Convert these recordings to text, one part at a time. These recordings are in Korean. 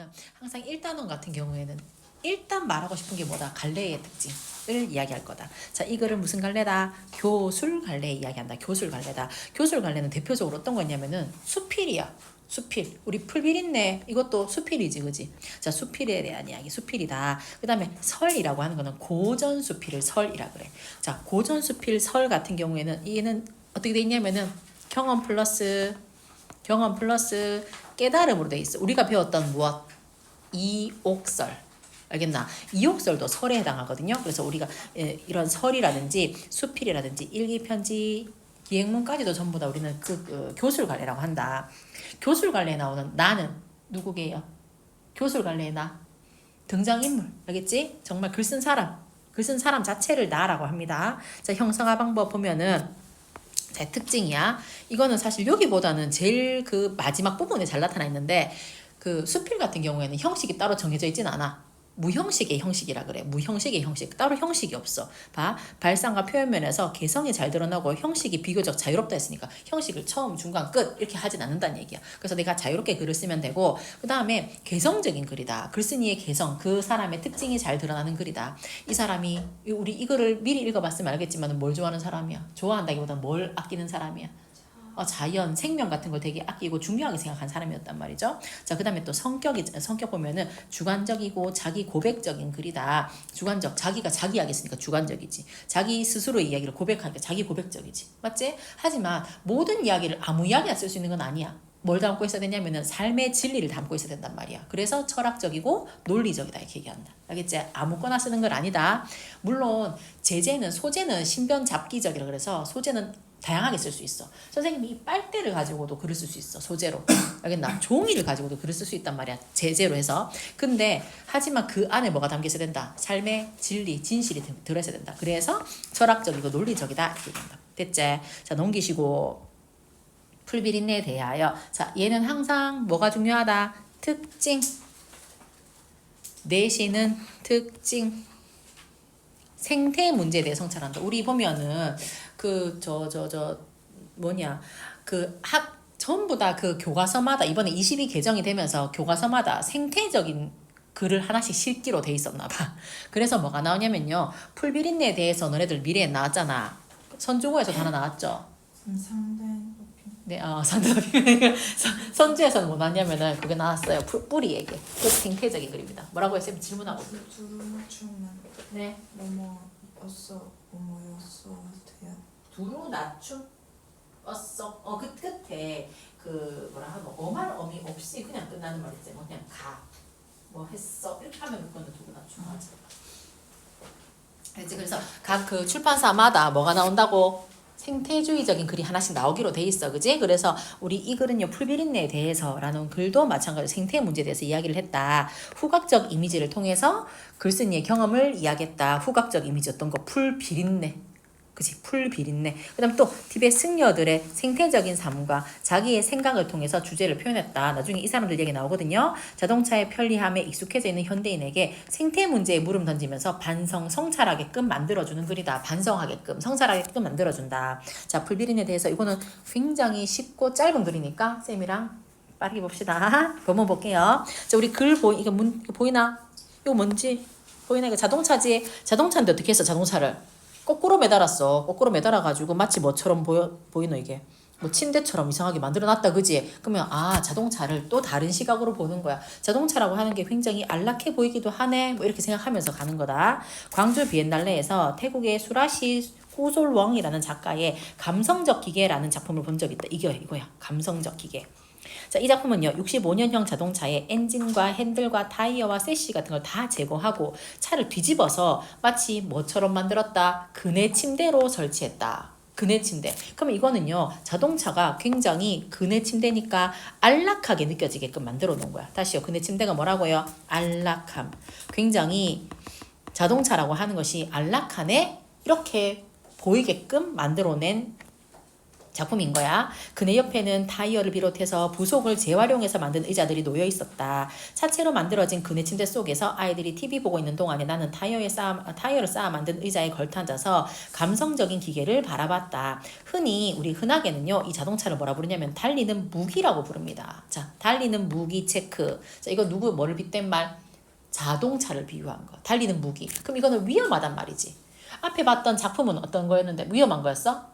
뭐냐면은 항상 1단원 같은 경우에는 일단 말하고 싶은 게 뭐다? 갈래의 특징을 이야기할 거다. 자, 이거를 무슨 갈래다? 교술 갈래 이야기한다. 교술 갈래다. 교술 갈래는 대표적으로 어떤 거냐면은 수필이야. 수필. 우리 풀비린내 이것도 수필이지, 그지? 자, 수필에 대한 이야기. 수필이다. 그 다음에 설이라고 하는 거는 고전 수필을 설이라 그래. 자, 고전 수필 설 같은 경우에는 얘는 어떻게 돼 있냐면은 경험 플러스 깨달음으로 돼 있어. 우리가 배웠던 무엇? 이옥설. 알겠나? 이옥설도 설에 해당하거든요. 그래서 우리가 이런 설이라든지 수필이라든지 일기편지 기행문까지도 전부 다 우리는 그 교술갈래라고 한다. 교술갈래에 나오는 나는 누구게요? 교술갈래의 나 등장인물 알겠지? 정말 글 쓴 사람 자체를 나라고 합니다. 자, 형상화 방법 보면은 자, 특징이야. 이거는 사실 여기보다는 제일 그 마지막 부분에 잘 나타나 있는데 그 수필 같은 경우에는 형식이 따로 정해져 있진 않아. 무형식의 형식이라 그래. 무형식의 형식. 따로 형식이 없어. 봐. 발상과 표현면에서 개성이 잘 드러나고 형식이 비교적 자유롭다 했으니까 형식을 처음, 중간, 끝 이렇게 하진 않는다는 얘기야. 그래서 내가 자유롭게 글을 쓰면 되고 그 다음에 개성적인 글이다. 글쓴이의 개성, 그 사람의 특징이 잘 드러나는 글이다. 이 사람이 우리 이거를 미리 읽어봤으면 알겠지만 뭘 좋아하는 사람이야? 좋아한다기보다 뭘 아끼는 사람이야? 자연, 생명 같은 걸 되게 아끼고 중요하게 생각한 사람이었단 말이죠. 자, 그 다음에 또 성격 보면은 주관적이고 자기 고백적인 글이다. 주관적, 자기가 자기 이야기했으니까 주관적이지. 자기 스스로 이야기를 고백하니까 자기 고백적이지. 맞지? 하지만 모든 이야기를 아무 이야기나 쓸 수 있는 건 아니야. 뭘 담고 있어야 되냐면은 삶의 진리를 담고 있어야 된단 말이야. 그래서 철학적이고 논리적이다 이렇게 얘기한다. 알겠지? 아무거나 쓰는 건 아니다. 물론 소재는 신변잡기적이라 그래서 소재는 다양하게 쓸 수 있어. 선생님이 이 빨대를 가지고도 글을 쓸 수 있어. 소재로. 알겠나? 종이를 가지고도 글을 쓸 수 있단 말이야. 제재로 해서. 근데 하지만 그 안에 뭐가 담겨 있어야 된다. 삶의 진리, 진실이 들어있어야 된다. 그래서 철학적이고 논리적이다 이렇게 얘기한다. 됐지? 자, 넘기시고 풀비린내에 대하여 자, 얘는 항상 뭐가 중요하다? 특징. 내시는 특징. 생태 문제에 대해 성찰한다. 우리 보면은 전부 다 그 교과서마다 이번에 22 개정이 되면서 교과서마다 생태적인 글을 하나씩 실기로 돼 있었나 봐. 그래서 뭐가 나오냐면요. 풀비린내에 대해서 너네들 미래에 나왔잖아. 선조고에서도 하나 나왔죠. 상대 네, 선주에서는 뭐 나왔냐면은 그게 나왔어요. 뿌리 얘기. 그 생태적인 글입니다. 뭐라고 했어요? 질문하고. 두루춤은 네. 뭐뭐였어 뭐뭐였어 돼요. 두루 낮춤 그 끝에 그 뭐라 하노 어말 어미 없이 그냥 끝나는 말 있지. 뭐 그냥 뭐 했어 이렇게 하면 그거는 두루 낮춤 하지. 그래서 각 그 출판사마다 뭐가 나온다고 생태주의적인 글이 하나씩 나오기로 돼 있어, 그지? 그래서 우리 이 글은요 풀비린내에 대해서라는 글도 마찬가지로 생태 문제에 대해서 이야기를 했다. 후각적 이미지를 통해서 글쓴이의 경험을 이야기했다. 후각적 이미지 어떤 거 풀비린내. 그치? 풀비린내. 그 다음 또 티베트 승려들의 생태적인 삶과 자기의 생각을 통해서 주제를 표현했다. 나중에 이 사람들 얘기 나오거든요. 자동차의 편리함에 익숙해져 있는 현대인에게 생태 문제에 물음 던지면서 성찰하게끔 만들어주는 글이다. 반성하게끔, 성찰하게끔 만들어준다. 자, 풀비린에 대해서 이거는 굉장히 쉽고 짧은 글이니까 쌤이랑 빠르게 봅시다. 한번 볼게요. 자, 우리 글 이거 보이나? 이거 뭔지? 보이나? 이거 자동차지? 자동차인데 어떻게 했어, 자동차를? 거꾸로 매달았어. 거꾸로 매달아가지고 마치 뭐처럼 보이노 이게. 뭐 침대처럼 이상하게 만들어놨다 그지? 그러면 자동차를 또 다른 시각으로 보는 거야. 자동차라고 하는 게 굉장히 안락해 보이기도 하네. 뭐 이렇게 생각하면서 가는 거다. 광주 비엔날레에서 태국의 수라시 호솔웡이라는 작가의 감성적 기계라는 작품을 본 적이 있다. 이거야. 감성적 기계. 자, 이 작품은요 65년형 자동차의 엔진과 핸들과 타이어와 세시 같은 걸 다 제거하고 차를 뒤집어서 마치 뭐처럼 만들었다. 그네 침대로 설치했다. 그네 침대. 그럼 이거는요 자동차가 굉장히 그네 침대니까 안락하게 느껴지게끔 만들어 놓은 거야. 다시요. 그네 침대가 뭐라고요? 안락함. 굉장히 자동차라고 하는 것이 안락하네 이렇게 보이게끔 만들어낸 작품인 거야. 그네 옆에는 타이어를 비롯해서 부속을 재활용해서 만든 의자들이 놓여 있었다. 차체로 만들어진 그네 침대 속에서 아이들이 TV 보고 있는 동안에 나는 타이어를 쌓아 만든 의자에 걸터앉아서 감성적인 기계를 바라봤다. 우리 흔하게는요, 이 자동차를 뭐라 부르냐면 달리는 무기라고 부릅니다. 자, 달리는 무기 체크. 자, 이거 뭐를 빗댄 말? 자동차를 비유한 거. 달리는 무기. 그럼 이거는 위험하단 말이지. 앞에 봤던 작품은 어떤 거였는데 위험한 거였어?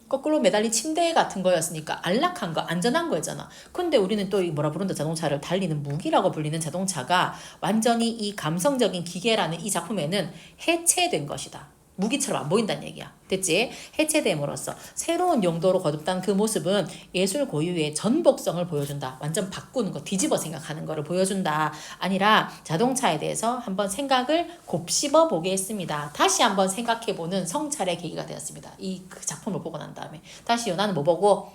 거꾸로 매달린 침대 같은 거였으니까 안락한 거, 안전한 거였잖아. 근데 우리는 또 뭐라 부른다? 자동차를 달리는 무기라고 불리는 자동차가 완전히 이 감성적인 기계라는 이 작품에는 해체된 것이다. 무기처럼 안 보인다는 얘기야. 됐지? 해체됨으로써 새로운 용도로 거듭난 그 모습은 예술 고유의 전복성을 보여준다. 완전 바꾸는 거, 뒤집어 생각하는 거를 보여준다. 아니라 자동차에 대해서 한번 생각을 곱씹어 보게 했습니다. 다시 한번 생각해보는 성찰의 계기가 되었습니다. 이 그 작품을 보고 난 다음에. 다시요. 나는 뭐 보고?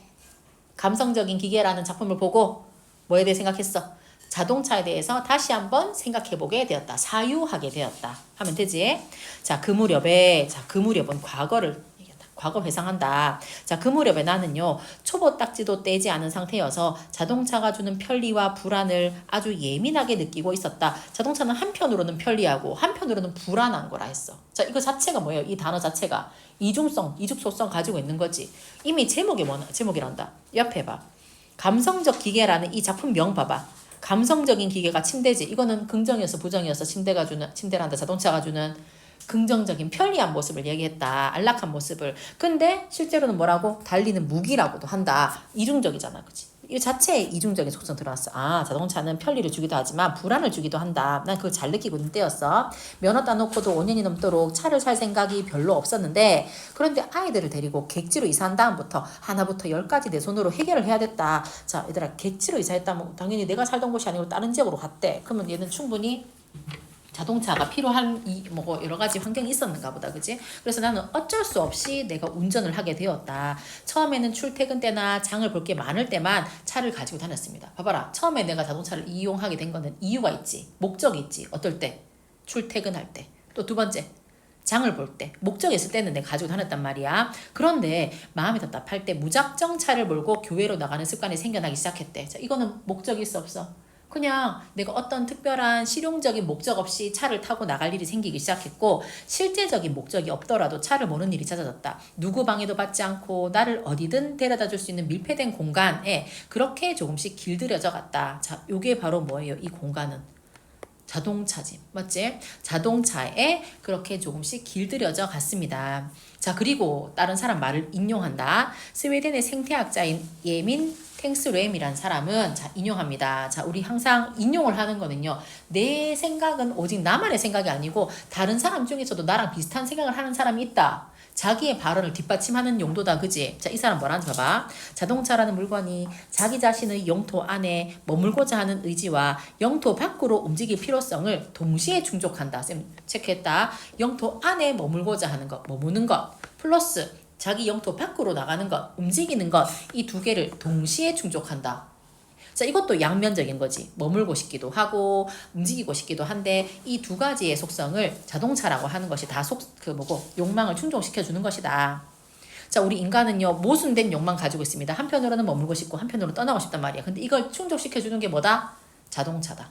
감성적인 기계라는 작품을 보고 뭐에 대해 생각했어? 자동차에 대해서 다시 한번 생각해보게 되었다. 사유하게 되었다. 하면 되지? 자, 그 무렵은 과거를 얘기한다. 과거 회상한다. 자, 그 무렵에 나는요, 초보 딱지도 떼지 않은 상태여서 자동차가 주는 편리와 불안을 아주 예민하게 느끼고 있었다. 자동차는 한편으로는 편리하고 한편으로는 불안한 거라 했어. 자, 이거 자체가 뭐예요? 이 단어 자체가 이중속성 가지고 있는 거지. 이미 제목이란다. 옆에 봐. 감성적 기계라는 이 작품명 봐봐. 감성적인 기계가 침대지. 이거는 긍정이어서 부정이어서 침대란다. 자동차가 주는 긍정적인 편리한 모습을 얘기했다. 안락한 모습을. 근데 실제로는 뭐라고? 달리는 무기라고도 한다. 이중적이잖아. 그치? 이 자체에 이중적인 속성 들어왔어. 아, 자동차는 편리를 주기도 하지만 불안을 주기도 한다. 난 그걸 잘 느끼고 있는 때였어. 면허 따놓고도 5년이 넘도록 차를 살 생각이 별로 없었는데, 그런데 아이들을 데리고 객지로 이사한 다음부터 하나부터 10까지 내 손으로 해결을 해야 됐다. 자, 얘들아, 객지로 이사했다면 당연히 내가 살던 곳이 아니고 다른 지역으로 갔대. 그러면 얘는 충분히 자동차가 필요한 여러 가지 환경이 있었는가 보다. 그지? 그래서 나는 어쩔 수 없이 내가 운전을 하게 되었다. 처음에는 출퇴근 때나 장을 볼 게 많을 때만 차를 가지고 다녔습니다. 봐봐라. 처음에 내가 자동차를 이용하게 된 거는 이유가 있지. 목적이 있지. 어떨 때? 출퇴근할 때. 또 두 번째. 장을 볼 때. 목적이 있을 때는 내가 가지고 다녔단 말이야. 그런데 마음이 답답할 때 무작정 차를 몰고 교회로 나가는 습관이 생겨나기 시작했대. 자, 이거는 목적이 있어 없어? 그냥 내가 어떤 특별한 실용적인 목적 없이 차를 타고 나갈 일이 생기기 시작했고, 실제적인 목적이 없더라도 차를 모는 일이 잦아졌다. 누구 방해도 받지 않고 나를 어디든 데려다 줄 수 있는 밀폐된 공간에 그렇게 조금씩 길들여져 갔다. 자, 요게 바로 뭐예요? 이 공간은 자동차지. 맞지? 자동차에 그렇게 조금씩 길들여져 갔습니다. 자, 그리고 다른 사람 말을 인용한다. 스웨덴의 생태학자인 예민 탱스램이라는 사람은 자, 인용합니다. 자, 우리 항상 인용을 하는 거는요, 내 생각은 오직 나만의 생각이 아니고 다른 사람 중에서도 나랑 비슷한 생각을 하는 사람이 있다. 자기의 발언을 뒷받침하는 용도다. 그지? 자, 이 사람 뭐라는지 봐봐. 자동차라는 물건이 자기 자신의 영토 안에 머물고자 하는 의지와 영토 밖으로 움직일 필요성을 동시에 충족한다. 쌤 체크했다. 영토 안에 머물고자 하는 것, 머무는 것 플러스 자기 영토 밖으로 나가는 것, 움직이는 것, 이 두 개를 동시에 충족한다. 자, 이것도 양면적인 거지. 머물고 싶기도 하고 움직이고 싶기도 한데 이 두 가지의 속성을 자동차라고 하는 것이 다 욕망을 충족시켜 주는 것이다. 자, 우리 인간은요, 모순된 욕망 가지고 있습니다. 한편으로는 머물고 싶고 한편으로는 떠나고 싶단 말이야. 근데 이걸 충족시켜 주는 게 뭐다? 자동차다.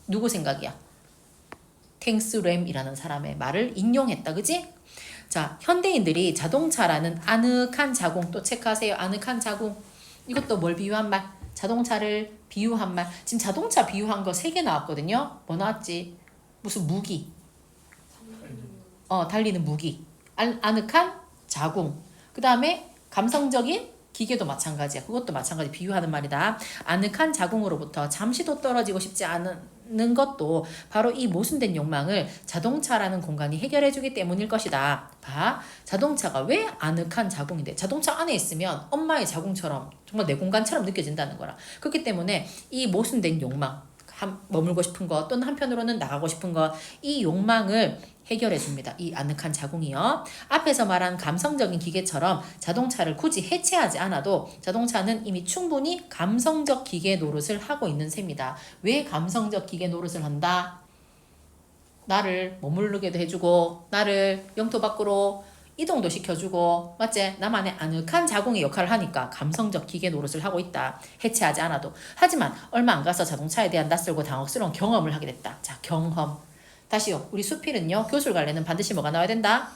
누구 생각이야? 탱스램이라는 사람의 말을 인용했다. 그지? 자, 현대인들이 자동차라는 아늑한 자궁, 또 체크하세요. 아늑한 자궁. 이것도 뭘 비유한 말? 자동차를 비유한 말. 지금 자동차 비유한 거 3개 나왔거든요. 뭐 나왔지? 무슨 무기. 달리는 무기. 아늑한 자궁. 그 다음에 감성적인 기계도 마찬가지야. 그것도 마찬가지 비유하는 말이다. 아늑한 자궁으로부터 잠시도 떨어지고 싶지 않은 것도 바로 이 모순된 욕망을 자동차라는 공간이 해결해주기 때문일 것이다. 봐. 자동차가 왜 아늑한 자궁인데? 자동차 안에 있으면 엄마의 자궁처럼 정말 내 공간처럼 느껴진다는 거라. 그렇기 때문에 이 모순된 욕망, 머물고 싶은 것 또는 한편으로는 나가고 싶은 것, 이 욕망을 해결해 줍니다. 이 아늑한 자궁이요. 앞에서 말한 감성적인 기계처럼 자동차를 굳이 해체하지 않아도 자동차는 이미 충분히 감성적 기계 노릇을 하고 있는 셈이다. 왜 감성적 기계 노릇을 한다? 나를 머무르게도 해주고 나를 영토 밖으로 이동도 시켜주고 맞지? 나만의 아늑한 자궁의 역할을 하니까 감성적 기계 노릇을 하고 있다. 해체하지 않아도. 하지만 얼마 안 가서 자동차에 대한 낯설고 당혹스러운 경험을 하게 됐다. 자, 경험. 다시요. 우리 수필은요. 교술 갈래는 반드시 뭐가 나와야 된다?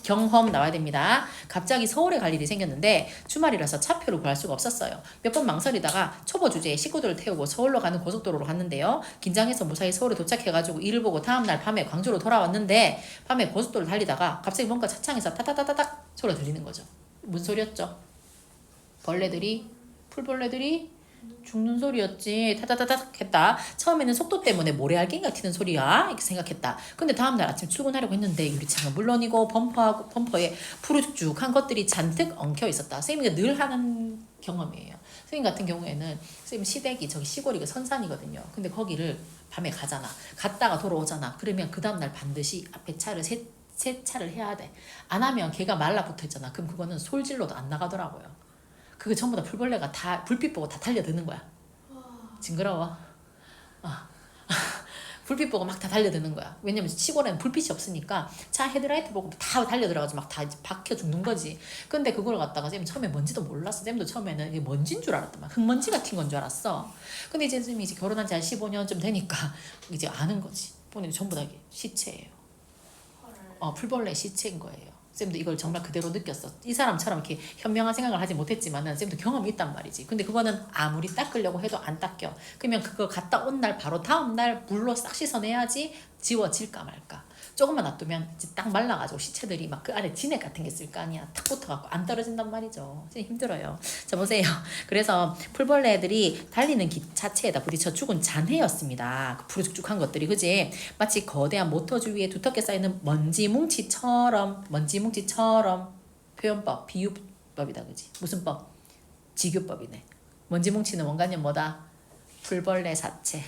경험 나와야 됩니다. 갑자기 서울에 갈 일이 생겼는데 주말이라서 차표를 구할 수가 없었어요. 몇 번 망설이다가 초보 주제에 식구들을 태우고 서울로 가는 고속도로로 갔는데요. 긴장해서 무사히 서울에 도착해가지고 일을 보고 다음날 밤에 광주로 돌아왔는데 밤에 고속도로를 달리다가 갑자기 뭔가 차창에서 타타타타닥 소리가 들리는 거죠. 무슨 소리였죠? 벌레들이 풀벌레들이 죽는 소리였지. 타다다닥 했다. 처음에는 속도 때문에 모래알갱이가 튀는 소리야 이렇게 생각했다. 근데 다음날 아침 출근하려고 했는데 유리창은 물론이고 범퍼에 푸르죽죽한 것들이 잔뜩 엉켜 있었다. 선생님이 늘 하는 경험이에요. 선생님 같은 경우에는 선생님 시댁이 저기 시골이고 선산이거든요. 근데 거기를 밤에 가잖아. 갔다가 돌아오잖아. 그러면 그 다음날 반드시 앞에 차를 세차를 해야 돼. 안 하면 걔가 말라붙어 있잖아. 그럼 그거는 솔질로도 안 나가더라고요. 그게 전부 다 풀벌레가 다 불빛 보고 다 달려드는 거야. 징그러워. 불빛 보고 막 다 달려드는 거야. 왜냐면 시골에는 불빛이 없으니까 차 헤드라이트 보고 다 달려들어가지고 막 다 박혀 죽는 거지. 근데 그걸 갖다가 쌤 처음에 뭔지도 몰랐어. 쌤도 처음에는 이게 먼지인 줄 알았단 말이야. 흙먼지 같은 건 줄 알았어. 근데 이제 쌤이 이제 결혼한 지 한 15년쯤 되니까 이제 아는 거지. 보니 전부 다 이게 시체예요. 풀벌레 시체인 거예요. 쌤도 이걸 정말 그대로 느꼈어. 이 사람처럼 이렇게 현명한 생각을 하지 못했지만은 쌤도 경험이 있단 말이지. 근데 그거는 아무리 닦으려고 해도 안 닦여. 그러면 그거 갔다 온 날 바로 다음 날 물로 싹 씻어내야지 지워질까 말까. 조금만 놔두면 이제 딱 말라가지고 시체들이 막 그 안에 진액 같은 게 있을 거 아니야. 탁 붙어갖고 안 떨어진단 말이죠. 진짜 힘들어요. 자 보세요. 그래서 풀벌레들이 달리는 기차체에다 부딪혀 죽은 잔해였습니다. 그 푸르죽죽한 것들이 그지? 마치 거대한 모터주 위에 두텁게 쌓이는 먼지 뭉치처럼 표현법, 비유법이다 그지? 무슨 법? 지교법이네. 먼지 뭉치는 원관념 뭐다? 풀벌레 사체.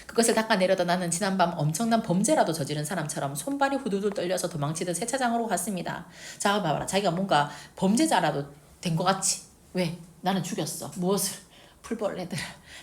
그것을 닦아내려다 나는 지난밤 엄청난 범죄라도 저지른 사람처럼 손발이 후두두 떨려서 도망치듯 세차장으로 갔습니다. 자 봐봐라. 자기가 뭔가 범죄자라도 된 것 같지? 왜? 나는 죽였어. 무엇을? 풀벌레들.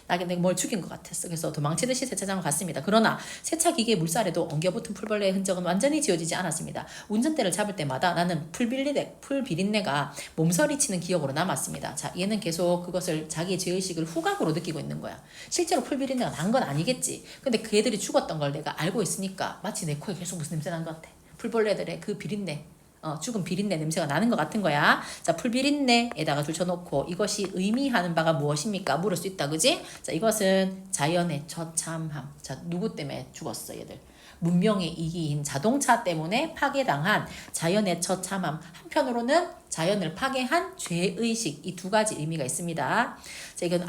내가 뭘 죽인 것 같았어. 그래서 도망치듯이 세차장을 갔습니다. 그러나 세차기계 물살에도 엉겨붙은 풀벌레의 흔적은 완전히 지워지지 않았습니다. 운전대를 잡을 때마다 나는 풀비린내가 몸서리치는 기억으로 남았습니다. 자, 얘는 계속 그것을 자기의 죄의식을 후각으로 느끼고 있는 거야. 실제로 풀비린내가 난 건 아니겠지. 근데 그 애들이 죽었던 걸 내가 알고 있으니까 마치 내 코에 계속 무슨 냄새 나는 것 같아. 풀벌레들의 그 비린내. 죽은 비린내 냄새가 나는 것 같은 거야. 자, 풀비린내에다가 줄쳐놓고 이것이 의미하는 바가 무엇입니까? 물을 수 있다, 그지? 자, 이것은 자연의 처참함. 자, 누구 때문에 죽었어, 얘들? 문명의 이기인 자동차 때문에 파괴당한 자연의 처참함. 한편으로는 자연을 파괴한 죄의식. 이 두 가지 의미가 있습니다. 자, 이건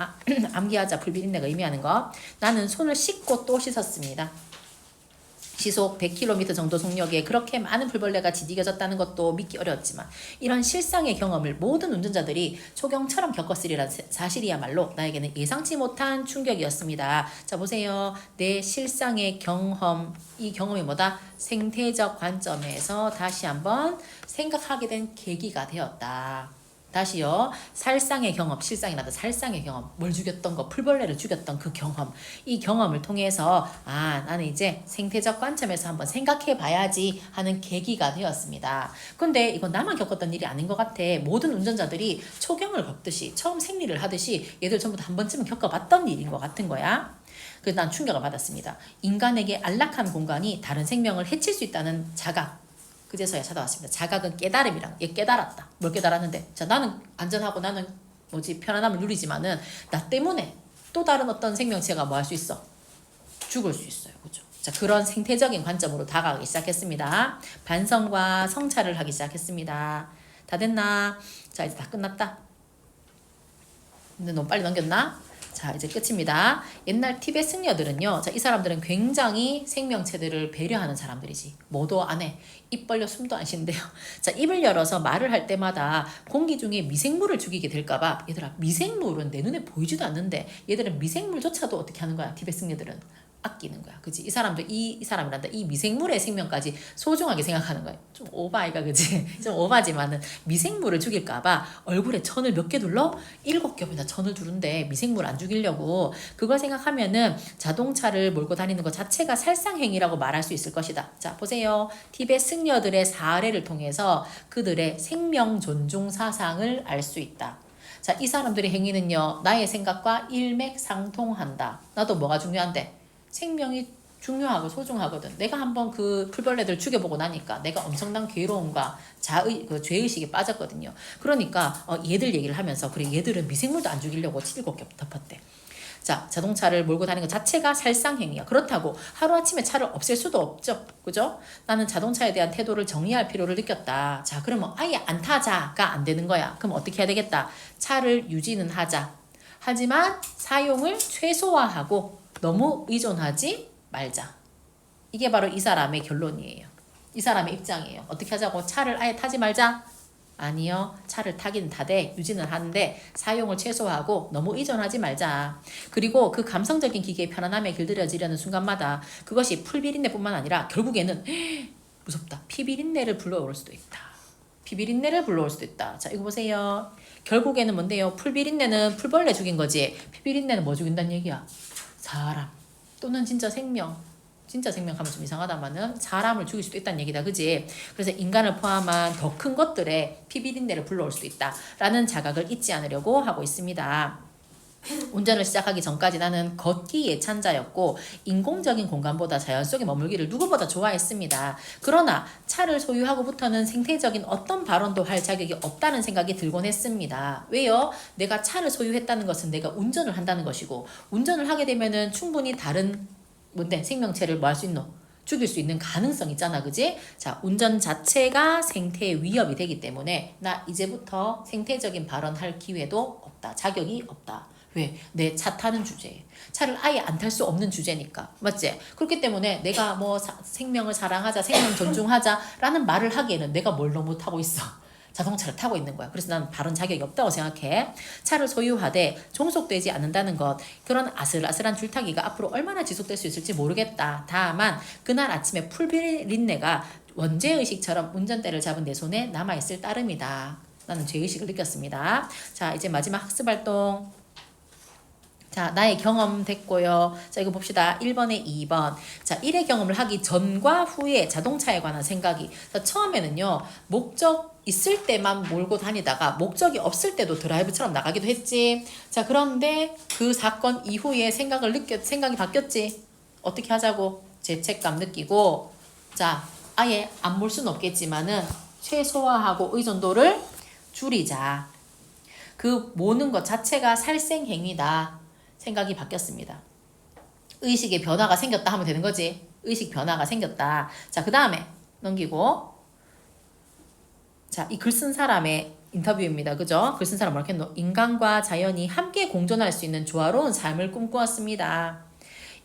암기하자. 풀비린내가 의미하는 거. 나는 손을 씻고 또 씻었습니다. 시속 100km 정도 속력에 그렇게 많은 풀벌레가 지디겨졌다는 것도 믿기 어려웠지만 이런 실상의 경험을 모든 운전자들이 초경처럼 겪었으리란 사실이야말로 나에게는 예상치 못한 충격이었습니다. 자 보세요. 내 실상의 경험, 이 경험이 뭐다? 생태적 관점에서 다시 한번 생각하게 된 계기가 되었다. 다시요. 살상의 경험, 실상이라도 살상의 경험, 뭘 죽였던 거, 풀벌레를 죽였던 그 경험, 이 경험을 통해서 나는 이제 생태적 관점에서 한번 생각해 봐야지 하는 계기가 되었습니다. 근데 이건 나만 겪었던 일이 아닌 것 같아. 모든 운전자들이 초경을 겪듯이 처음 생리를 하듯이 얘들 전부 다 한 번쯤은 겪어봤던 일인 것 같은 거야. 그래서 난 충격을 받았습니다. 인간에게 안락한 공간이 다른 생명을 해칠 수 있다는 자각. 그제서야 찾아왔습니다. 자각은 깨달음이랑 얘 깨달았다. 뭘 깨달았는데? 자 나는 안전하고 나는 편안함을 누리지만은 나 때문에 또 다른 어떤 생명체가 뭐 할 수 있어? 죽을 수 있어요. 그죠? 자 그런 생태적인 관점으로 다가가기 시작했습니다. 반성과 성찰을 하기 시작했습니다. 다 됐나? 자 이제 다 끝났다. 근데 너무 빨리 넘겼나? 자 이제 끝입니다. 옛날 티베트 승려들은요. 자 이 사람들은 굉장히 생명체들을 배려하는 사람들이지. 뭐도 안 해. 입 벌려 숨도 안 쉰대요. 자 입을 열어서 말을 할 때마다 공기 중에 미생물을 죽이게 될까봐 얘들아 미생물은 내 눈에 보이지도 않는데 얘들은 미생물조차도 어떻게 하는 거야. 티베트 승려들은 아끼는 거야. 그지? 이 사람도 이 사람이란다. 이 미생물의 생명까지 소중하게 생각하는 거야. 좀 오바이가 그지? 좀 오바지만은 미생물을 죽일까봐 얼굴에 천을 몇 개 둘러? 7겹이나 천을 두른데 미생물 안 죽이려고. 그걸 생각하면은 자동차를 몰고 다니는 것 자체가 살상행위라고 말할 수 있을 것이다. 자, 보세요. 티베트 승려들의 사례를 통해서 그들의 생명 존중 사상을 알 수 있다. 자, 이 사람들의 행위는요, 나의 생각과 일맥상통한다. 나도 뭐가 중요한데? 생명이 중요하고 소중하거든. 내가 한번 그 풀벌레들 죽여보고 나니까 내가 엄청난 괴로움과 그 죄의식에 빠졌거든요. 그러니까 얘들 얘기를 하면서 그래 얘들은 미생물도 안 죽이려고 7겹 덮었대. 자, 자동차를 몰고 다니는 것 자체가 살상행위야. 그렇다고 하루아침에 차를 없앨 수도 없죠. 그죠? 나는 자동차에 대한 태도를 정리할 필요를 느꼈다. 자, 그러면 아예 안 타자가 안 되는 거야. 그럼 어떻게 해야 되겠다? 차를 유지는 하자. 하지만 사용을 최소화하고 너무 의존하지 말자. 이게 바로 이 사람의 결론이에요. 이 사람의 입장이에요. 어떻게 하자고? 차를 아예 타지 말자? 아니요. 차를 타긴 타되 유지는 하는데 사용을 최소화하고 너무 의존하지 말자. 그리고 그 감성적인 기계의 편안함에 길들여지려는 순간마다 그것이 풀비린내뿐만 아니라 결국에는 무섭다. 피비린내를 불러올 수도 있다. 피비린내를 불러올 수도 있다. 자, 이거 보세요. 결국에는 뭔데요? 풀비린내는 풀벌레 죽인 거지. 피비린내는 뭐 죽인다는 얘기야? 사람 또는 진짜 생명. 진짜 생명하면 좀 이상하다마는 사람을 죽일 수도 있다는 얘기다. 그지? 그래서 인간을 포함한 더 큰 것들에 피비린내를 불러올 수도 있다라는 자각을 잊지 않으려고 하고 있습니다. 운전을 시작하기 전까지 나는 걷기 예찬자였고 인공적인 공간보다 자연 속에 머물기를 누구보다 좋아했습니다. 그러나 차를 소유하고부터는 생태적인 어떤 발언도 할 자격이 없다는 생각이 들곤 했습니다. 왜요? 내가 차를 소유했다는 것은 내가 운전을 한다는 것이고 운전을 하게 되면은 충분히 다른 뭔데 생명체를 뭐 할 수 있노? 죽일 수 있는 가능성이 있잖아. 그지? 자, 운전 자체가 생태에 위협이 되기 때문에 나 이제부터 생태적인 발언할 기회도 없다. 자격이 없다. 왜? 내 차 타는 주제에. 차를 아예 안 탈 수 없는 주제니까. 맞지? 그렇기 때문에 내가 뭐 생명을 사랑하자, 생명 존중하자라는 말을 하기에는 내가 뭘 너무 타고 있어. 자동차를 타고 있는 거야. 그래서 나는 발언 자격이 없다고 생각해. 차를 소유하되 종속되지 않는다는 것, 그런 아슬아슬한 줄타기가 앞으로 얼마나 지속될 수 있을지 모르겠다. 다만 그날 아침에 풀비린내가 원죄의식처럼 운전대를 잡은 내 손에 남아있을 따름이다. 나는 죄의식을 느꼈습니다. 자, 이제 마지막 학습활동. 자, 나의 경험 됐고요. 자, 이거 봅시다. 1번에 2번. 자, 1의 경험을 하기 전과 후에 자동차에 관한 생각이. 자, 처음에는요, 목적 있을 때만 몰고 다니다가 목적이 없을 때도 드라이브처럼 나가기도 했지. 자, 그런데 그 사건 이후에 생각이 바뀌었지. 어떻게 하자고? 죄책감 느끼고, 자, 아예 안 몰 수는 없겠지만은 최소화하고 의존도를 줄이자. 그 모는 것 자체가 살생행위다. 생각이 바뀌었습니다. 의식의 변화가 생겼다 하면 되는 거지. 의식 변화가 생겼다. 자, 그 다음에 넘기고. 자, 이 글 쓴 사람의 인터뷰입니다. 그죠? 글 쓴 사람 뭐라고 했노? 인간과 자연이 함께 공존할 수 있는 조화로운 삶을 꿈꾸었습니다.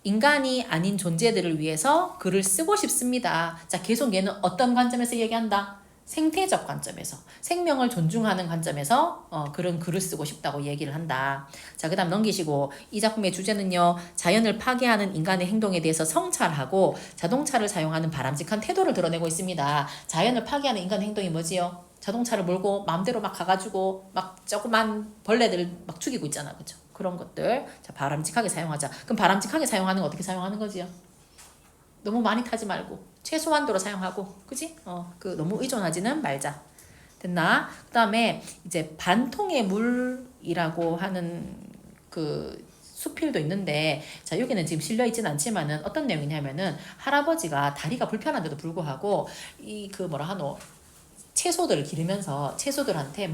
인간이 아닌 존재들을 위해서 글을 쓰고 싶습니다. 자, 계속 얘는 어떤 관점에서 얘기한다? 생태적 관점에서, 생명을 존중하는 관점에서 그런 글을 쓰고 싶다고 얘기를 한다. 자, 그 다음 넘기시고, 이 작품의 주제는요, 자연을 파괴하는 인간의 행동에 대해서 성찰하고 자동차를 사용하는 바람직한 태도를 드러내고 있습니다. 자연을 파괴하는 인간의 행동이 뭐지요? 자동차를 몰고 마음대로 막 가가지고 막 조그만 벌레들 막 죽이고 있잖아. 그죠? 그런 것들. 자, 바람직하게 사용하자. 그럼 바람직하게 사용하는 거 어떻게 사용하는 거지요? 너무 많이 타지 말고 최소한도로 사용하고, 그지? 그 너무 의존하지는 말자. 됐나? 그 다음에 이제 반통의 물이라고 하는 그 수필도 있는데, 자, 여기는 지금 실려 있진 않지만은 어떤 내용이냐면은 할아버지가 다리가 불편한데도 불구하고 이 그 뭐라 하노? 채소들을 기르면서 채소들한테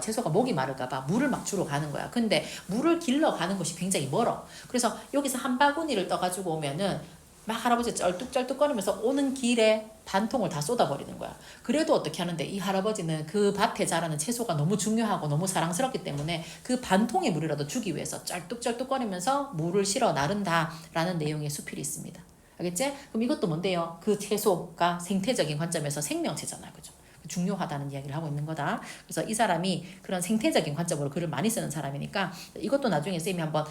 채소가 목이 마를까봐 물을 막 주러 가는 거야. 근데 물을 길러 가는 곳이 굉장히 멀어. 그래서 여기서 한 바구니를 떠가지고 오면은 막 할아버지 쩔뚝쩔뚝거리면서 오는 길에 반통을 다 쏟아버리는 거야. 그래도 어떻게 하는데 이 할아버지는 그 밭에 자라는 채소가 너무 중요하고 너무 사랑스럽기 때문에 그 반통의 물이라도 주기 위해서 쩔뚝쩔뚝거리면서 물을 실어 나른다라는 내용의 수필이 있습니다. 알겠지? 그럼 이것도 뭔데요? 그 채소가 생태적인 관점에서 생명체잖아요. 그죠? 중요하다는 이야기를 하고 있는 거다. 그래서 이 사람이 그런 생태적인 관점으로 글을 많이 쓰는 사람이니까 이것도 나중에 쌤이 한번